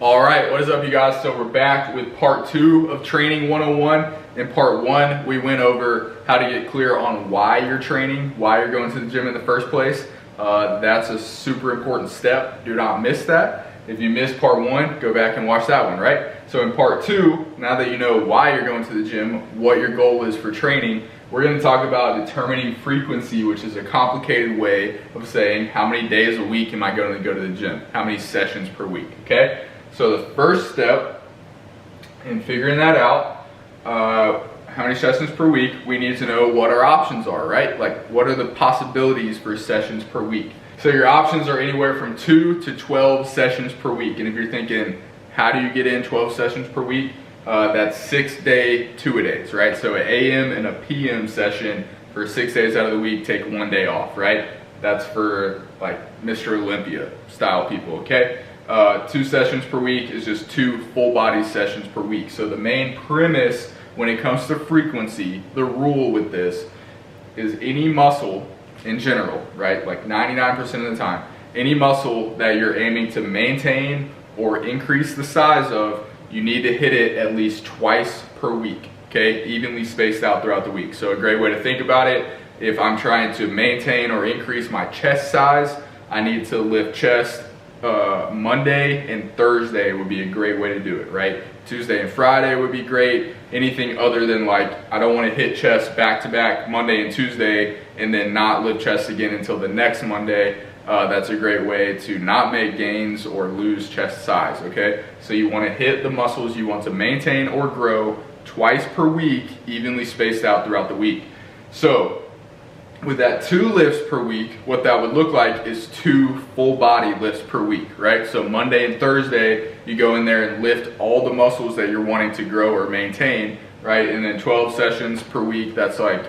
All right, what is up, you guys? So we're back with part 2 of Training 101. In part 1, we went over how to get clear on why you're training, why you're going to the gym in the first place. That's a super important step. Do not miss that. If you missed part 1, go back and watch that one, right? So in part 2, now that you know why you're going to the gym, what your goal is for training, we're going to talk about determining frequency, which is a complicated way of saying how many days a week am I going to go to the gym, how many sessions per week, okay? So the first step in figuring that out, how many sessions per week, we need to know what our options are, right? Like, what are the possibilities for sessions per week? So your options are anywhere from 2 to 12 sessions per week. And if you're thinking, how do you get in 12 sessions per week? That's 6-day two-a-days, right? So an AM and a PM session for 6 days out of the week, take 1 day off, right? That's for like Mr. Olympia style people, okay? 2 sessions per week is just 2 full body sessions per week. So the main premise when it comes to frequency, the rule with this is any muscle in general, right? Like 99% of the time, any muscle that you're aiming to maintain or increase the size of, you need to hit it at least twice per week, okay? Evenly spaced out throughout the week. So a great way to think about it, if I'm trying to maintain or increase my chest size, I need to lift chest Monday and Thursday would be a great way to do it, right? Tuesday and Friday would be great. Anything other than like, I don't want to hit chest back to back Monday and Tuesday and then not lift chest again until the next Monday. That's a great way to not make gains or lose chest size, okay? So you want to hit the muscles you want to maintain or grow twice per week, evenly spaced out throughout the week. So with that 2 lifts per week, what that would look like is 2 full body lifts per week, right? So Monday and Thursday, you go in there and lift all the muscles that you're wanting to grow or maintain, right? And then 12 sessions per week, that's like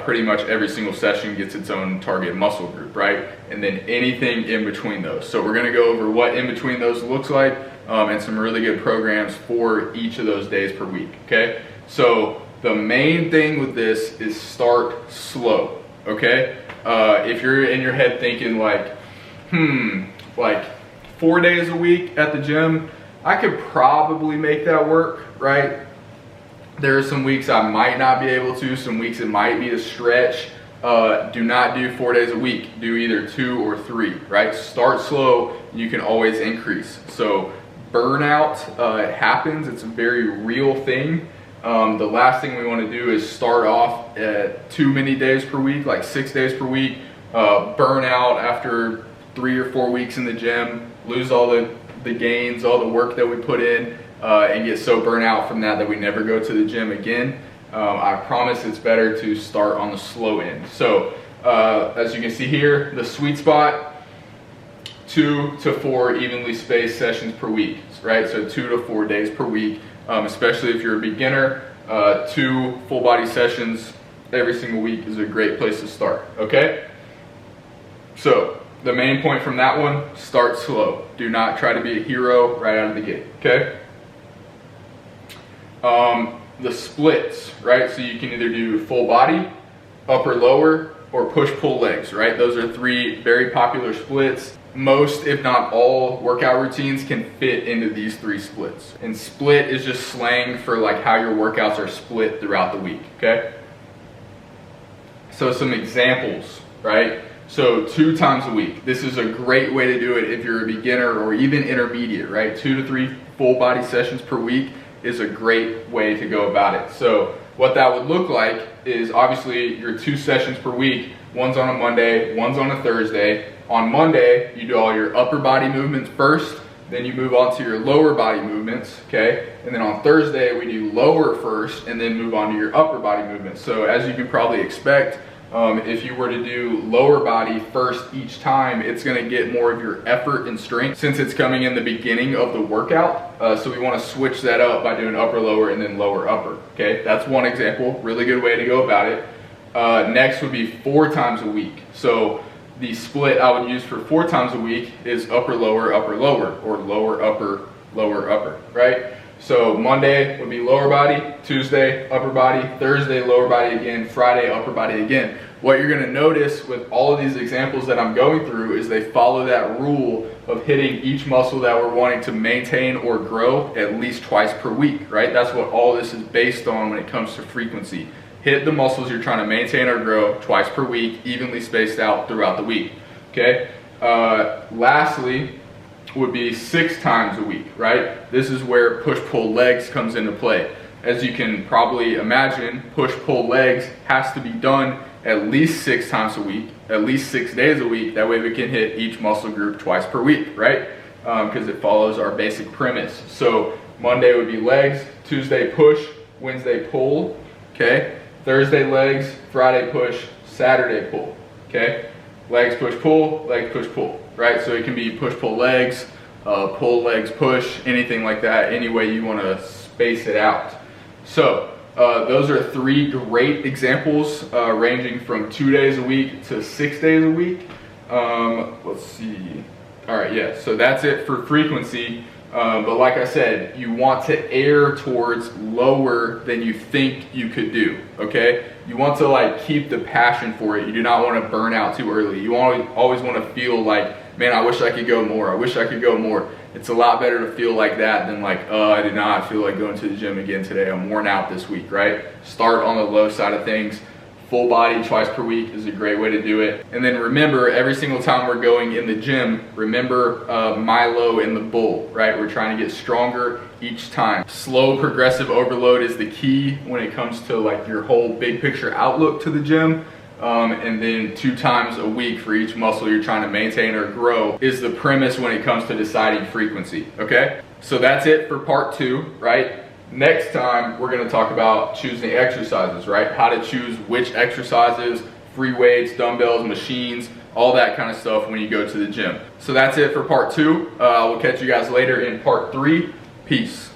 pretty much every single session gets its own target muscle group, right? And then anything in between those. So we're gonna go over what in between those looks like and some really good programs for each of those days per week, okay? So the main thing with this is start slow. Okay, if you're in your head thinking like, like 4 days a week at the gym, I could probably make that work, right? There are some weeks I might not be able to, some weeks it might be a stretch. Do not do 4 days a week, do either 2 or 3, right? Start slow, you can always increase. So burnout happens, it's a very real thing. The last thing we want to do is start off at too many days per week, like 6 days per week, burn out after 3 or 4 weeks in the gym, lose all the gains, all the work that we put in, and get so burnt out from that we never go to the gym again. I promise it's better to start on the slow end. So as you can see here, the sweet spot, 2 to 4 evenly spaced sessions per week, right? So 2 to 4 days per week. Especially if you're a beginner, 2 full body sessions every single week is a great place to start, okay? So the main point from that one, start slow. Do not try to be a hero right out of the gate, okay? The splits, right? So you can either do full body, upper lower, or push-pull legs, right? Those are 3 very popular splits. Most, if not all, workout routines can fit into these 3 splits. And split is just slang for like how your workouts are split throughout the week, okay? So some examples, right? So 2 times a week. This is a great way to do it if you're a beginner or even intermediate, right? 2 to 3 full body sessions per week is a great way to go about it. So what that would look like is obviously your 2 sessions per week. One's on a Monday, one's on a Thursday. On Monday, you do all your upper body movements first, then you move on to your lower body movements, okay? And then on Thursday, we do lower first, and then move on to your upper body movements. So as you can probably expect, if you were to do lower body first each time, it's gonna get more of your effort and strength since it's coming in the beginning of the workout. So we wanna switch that up by doing upper lower and then lower upper, okay? That's one example, really good way to go about it. Next would be 4 times a week. So the split I would use for 4 times a week is upper lower, or lower upper, right? So Monday would be lower body, Tuesday upper body, Thursday lower body again, Friday upper body again. What you're gonna notice with all of these examples that I'm going through is they follow that rule of hitting each muscle that we're wanting to maintain or grow at least twice per week, right? That's what all this is based on when it comes to frequency. Hit the muscles you're trying to maintain or grow twice per week, evenly spaced out throughout the week, okay? Lastly, would be 6 times a week, right? This is where push-pull legs comes into play. As you can probably imagine, push-pull legs has to be done at least 6 times a week, at least 6 days a week. That way we can hit each muscle group twice per week, right? Because it follows our basic premise. So Monday would be legs, Tuesday push, Wednesday pull, okay? Thursday legs, Friday push, Saturday pull, okay? Legs push pull, legs push pull, right? So it can be push pull legs, pull legs push, anything like that, any way you want to space it out. So those are 3 great examples ranging from 2 days a week to 6 days a week. Let's see. All right, yeah, so that's it for frequency. But like I said, you want to err towards lower than you think you could do, okay? You want to like keep the passion for it. You do not want to burn out too early. You always want to feel like, man, I wish I could go more. I wish I could go more. It's a lot better to feel like that than like, oh, I did not feel like going to the gym again today. I'm worn out this week, right? Start on the low side of things. Full body twice per week is a great way to do it. And then remember, every single time we're going in the gym, remember Milo and the bull, right? We're trying to get stronger each time. Slow progressive overload is the key when it comes to like your whole big picture outlook to the gym. And then 2 times a week for each muscle you're trying to maintain or grow is the premise when it comes to deciding frequency, okay? So that's it for part 2, right? Next time, we're gonna talk about choosing exercises, right? How to choose which exercises, free weights, dumbbells, machines, all that kind of stuff when you go to the gym. So that's it for part 2. We'll catch you guys later in part 3. Peace.